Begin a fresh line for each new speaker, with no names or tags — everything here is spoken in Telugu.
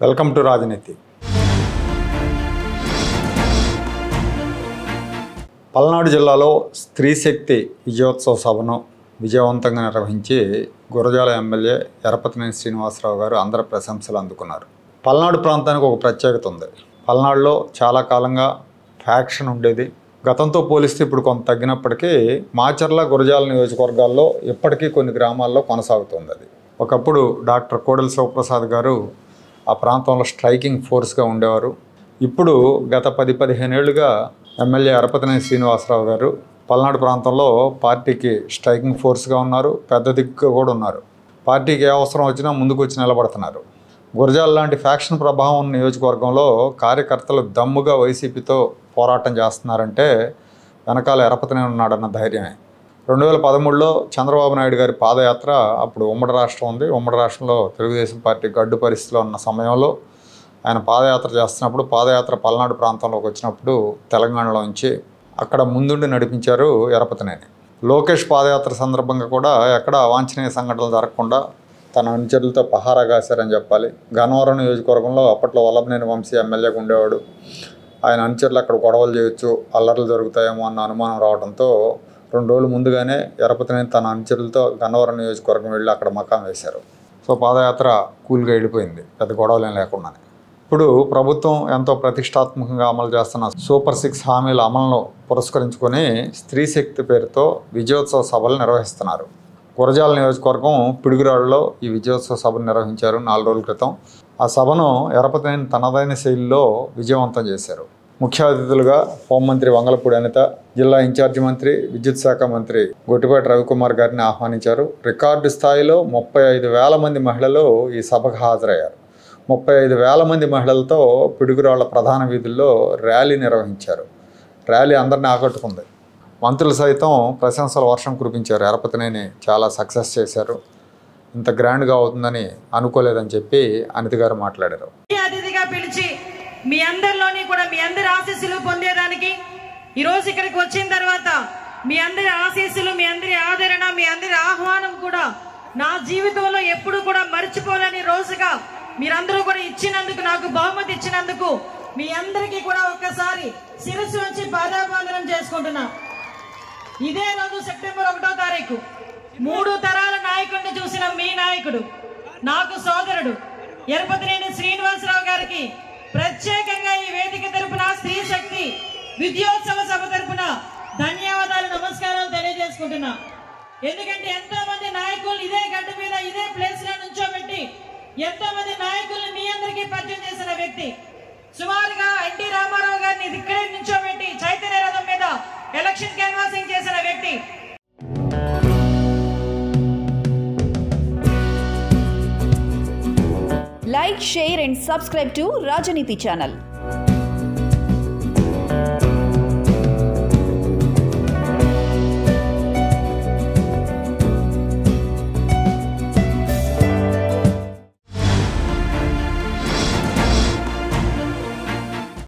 వెల్కమ్ టు రాజనీతి. పల్నాడు జిల్లాలో స్త్రీ శక్తి విజయోత్సవ సభను విజయవంతంగా నిర్వహించి గురజాల ఎమ్మెల్యే ఎరపతినేని శ్రీనివాసరావు గారు అందరి ప్రశంసలు అందుకున్నారు. పల్నాడు ప్రాంతానికి ఒక ప్రత్యేకత ఉంది. పల్నాడులో చాలా కాలంగా ఫ్యాక్షన్ ఉండేది. గతంతో పోలిస్తే ఇప్పుడు కొంత తగ్గినప్పటికీ మాచర్ల గురజాల నియోజకవర్గాల్లో ఇప్పటికీ కొన్ని గ్రామాల్లో కొనసాగుతుంది. అది ఒకప్పుడు డాక్టర్ కోడెల శివప్రసాద్ గారు ఆ ప్రాంతంలో స్ట్రైకింగ్ ఫోర్స్గా ఉండేవారు. ఇప్పుడు గత 10-15 ఏళ్లుగా ఎమ్మెల్యే ఎరపతినేని శ్రీనివాసరావు గారు పల్నాడు ప్రాంతంలో పార్టీకి స్ట్రైకింగ్ ఫోర్స్గా ఉన్నారు. పెద్ద దిక్కుగా కూడా ఉన్నారు. పార్టీకి ఏ అవసరం వచ్చినా ముందుకు వచ్చి నిలబడుతున్నారు. గురజాల లాంటి ఫ్యాక్షన్ ప్రభావం ఉన్న నియోజకవర్గంలో కార్యకర్తలు దమ్ముగా వైసీపీతో పోరాటం చేస్తున్నారంటే వెనకాల ఎరపతినేని ఉన్నాడన్న ధైర్యమే. 2013లో చంద్రబాబు నాయుడు గారి పాదయాత్ర, అప్పుడు ఉమ్మడి రాష్ట్రం ఉంది. ఉమ్మడి రాష్ట్రంలో తెలుగుదేశం పార్టీ గడ్డు పరిస్థితిలో ఉన్న సమయంలో ఆయన పాదయాత్ర చేస్తున్నప్పుడు, పాదయాత్ర పల్నాడు ప్రాంతంలోకి వచ్చినప్పుడు తెలంగాణలో నుంచి అక్కడ ముందుండి నడిపించారు ఎరపతినేని. లోకేష్ పాదయాత్ర సందర్భంగా కూడా ఎక్కడ అవాంఛనీయ సంఘటనలు జరగకుండా తన అనుచరులతో పహారా కాశారని చెప్పాలి. గన్నవరం నియోజకవర్గంలో అప్పట్లో వల్లభనేని వంశీ ఎమ్మెల్యేగా ఉండేవాడు. ఆయన అనుచరులు అక్కడ గొడవలు చేయొచ్చు, అల్లర్లు జరుగుతాయేమో అన్న అనుమానం రావడంతో 2 రోజులు ముందుగానే ఎరపతినేని తన అనుచరులతో గన్నవరం నియోజకవర్గం వెళ్ళి అక్కడ మకాం వేశారు. సో పాదయాత్ర కూల్గా వెళ్ళిపోయింది, పెద్ద గొడవలేం లేకుండానే. ఇప్పుడు ప్రభుత్వం ఎంతో ప్రతిష్టాత్మకంగా అమలు చేస్తున్న సూపర్ 6 హామీల అమలును పురస్కరించుకొని స్త్రీ శక్తి పేరుతో విజయోత్సవ సభలు నిర్వహిస్తున్నారు. గురజాల నియోజకవర్గం పిడుగురాళ్ళలో ఈ విజయోత్సవ సభను నిర్వహించారు 4 రోజుల క్రితం. ఆ సభను ఎరపతినేని తనదైన శైలిలో విజయవంతం చేశారు. ముఖ్య అతిథులుగా హోంమంత్రి వంగలపూడి అనిత, జిల్లా ఇన్ఛార్జి మంత్రి, విద్యుత్ శాఖ మంత్రి గొట్టిపాటి రవికుమార్ గారిని ఆహ్వానించారు. రికార్డు స్థాయిలో 35,000 మంది మహిళలు ఈ సభకు హాజరయ్యారు. 35,000 మంది మహిళలతో పిడుగురాళ్ల ప్రధాన వీధుల్లో ర్యాలీ నిర్వహించారు. ర్యాలీ అందరినీ ఆకట్టుకుంది. మంత్రులు సైతం ప్రశంసల వర్షం కురిపించారు. ఎరపతినేని చాలా సక్సెస్ చేశారు, ఇంత గ్రాండ్గా అవుతుందని అనుకోలేదని చెప్పి అనిత గారు మాట్లాడారు.
అతిథిగా పిలిచి మీ అందరిలోని కూడా మీ అందరి ఆశీస్సులు పొందేదానికి ఈరోజు ఇక్కడికి వచ్చిన తర్వాత మీ అందరి ఆశీస్సులు, మీ అందరి ఆదరణ, మీ అందరి ఆహ్వానం కూడా నా జీవితంలో ఎప్పుడు కూడా మర్చిపోలేని రోజుగా మీరందరూ కూడా ఇచ్చినందుకు, నాకు బహుమతి ఇచ్చినందుకు మీ అందరికీ కూడా ఒక్కసారి శిరస్సు వచ్చి పాదాభివందనం చేసుకుంటున్నా. ఇదే రోజు సెప్టెంబర్ 1వ తారీఖు 3 తరాల నాయకుడిని చూసిన మీ నాయకుడు, నాకు సోదరుడు ఎరపతినేని శ్రీనివాసరావు గారికి ప్రత్యేకంగా ఈ వేదిక తరపున స్త్రీ శక్తి విజయోత్సవ సభ తరపున ధన్యవాదాలు, నమస్కారాలు తెలియజేసుకుంటున్నా. ఎందుకంటే ఎంతో మంది నాయకులు ఇదే గడ్డ మీద ఇదే ప్లేస్ లో నుంచోబెట్టి ఎంతో మంది నాయకులు మీ అందరికీ పరిచయం చేసిన వ్యక్తి. సుమారుగా ఎన్టీ రామారావు గారిని ఇక్కడే నుంచోబెట్టి చైతన్య రథం మీద ఎలక్షన్ క్యాన్వాసింగ్ చేసిన వ్యక్తి.
Like, share and subscribe to Rajaniti channel.